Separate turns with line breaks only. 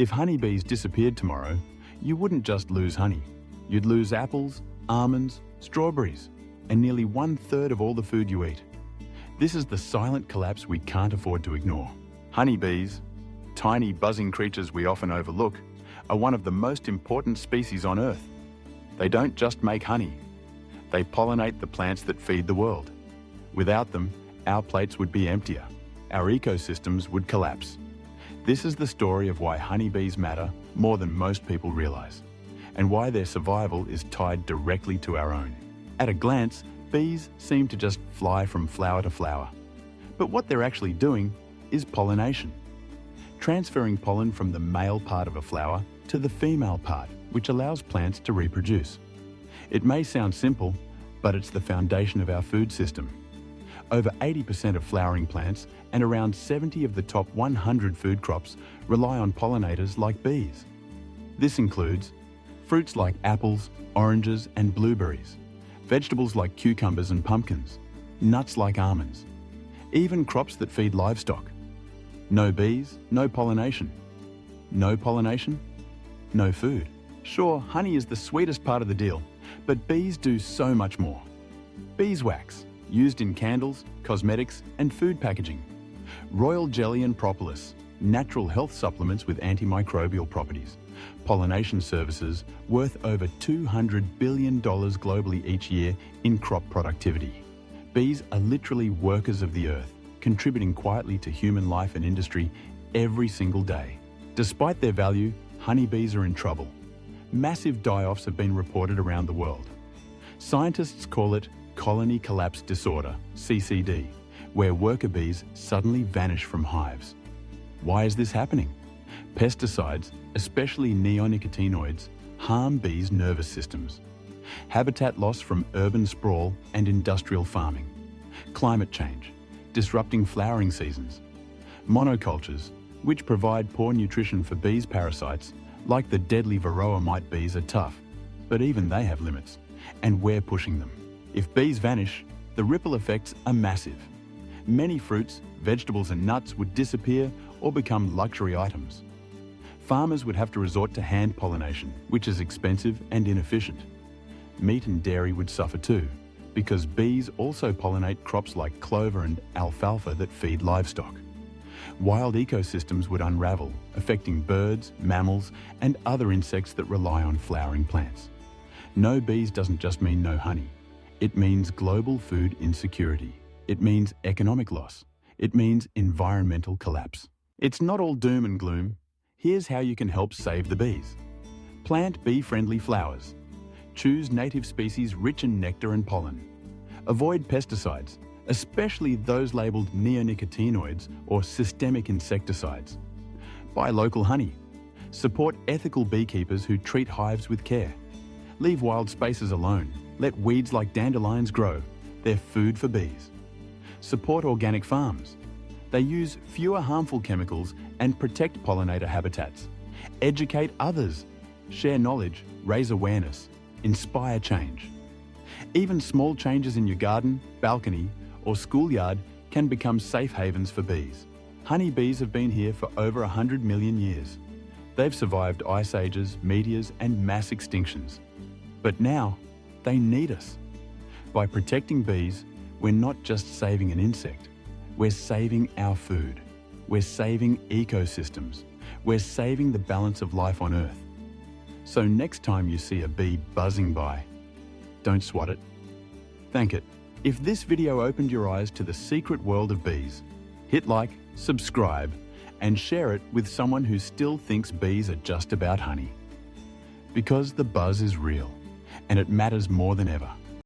If honeybees disappeared tomorrow, you wouldn't just lose honey. You'd lose apples, almonds, strawberries, and nearly 1/3 of all the food you eat. This is the silent collapse we can't afford to ignore. Honeybees, tiny buzzing creatures we often overlook, are one of the most important species on Earth. They don't just make honey. They pollinate the plants that feed the world. Without them, our plates would be emptier. Our ecosystems would collapse. This is the story of why honeybees matter more than most people realize, and why their survival is tied directly to our own. At a glance, bees seem to just fly from flower to flower. But what they're actually doing is pollination. Transferring pollen from the male part of a flower to the female part, which allows plants to reproduce. It may sound simple, but it's the foundation of our food system. Over 80% of flowering plants and around 70 of the top 100 food crops rely on pollinators like bees. This includes fruits like apples, oranges, and blueberries, vegetables like cucumbers and pumpkins, nuts like almonds, even crops that feed livestock. No bees, no pollination. No pollination, no food. Sure, honey is the sweetest part of the deal, but bees do so much more. Beeswax, used in candles, cosmetics, and food packaging. Royal jelly and propolis, natural health supplements with antimicrobial properties. Pollination services worth over $200 billion globally each year in crop productivity. Bees are literally workers of the earth, contributing quietly to human life and industry every single day. Despite their value, honeybees are in trouble. Massive die-offs have been reported around the world. Scientists call it colony collapse disorder, CCD, where worker bees suddenly vanish from hives. Why is this happening? Pesticides, especially neonicotinoids, harm bees' nervous systems. Habitat loss from urban sprawl and industrial farming. Climate change, disrupting flowering seasons. Monocultures, which provide poor nutrition for bees' parasites, like the deadly varroa mite bees, are tough, but even they have limits, and we're pushing them. If bees vanish, the ripple effects are massive. Many fruits, vegetables and nuts would disappear or become luxury items. Farmers would have to resort to hand pollination, which is expensive and inefficient. Meat and dairy would suffer too, because bees also pollinate crops like clover and alfalfa that feed livestock. Wild ecosystems would unravel, affecting birds, mammals, and other insects that rely on flowering plants. No bees doesn't just mean no honey. It means global food insecurity. It means economic loss. It means environmental collapse. It's not all doom and gloom. Here's how you can help save the bees. Plant bee-friendly flowers. Choose native species rich in nectar and pollen. Avoid pesticides, especially those labeled neonicotinoids or systemic insecticides. Buy local honey. Support ethical beekeepers who treat hives with care. Leave wild spaces alone. Let weeds like dandelions grow. They're food for bees. Support organic farms. They use fewer harmful chemicals and protect pollinator habitats. Educate others. Share knowledge, raise awareness, inspire change. Even small changes in your garden, balcony, or schoolyard can become safe havens for bees. Honeybees have been here for over 100 million years. They've survived ice ages, meteors, and mass extinctions. But now, they need us. By protecting bees, we're not just saving an insect. We're saving our food. We're saving ecosystems. We're saving the balance of life on Earth. So next time you see a bee buzzing by, don't swat it. Thank it. If this video opened your eyes to the secret world of bees, hit like, subscribe, and share it with someone who still thinks bees are just about honey. Because the buzz is real, and it matters more than ever.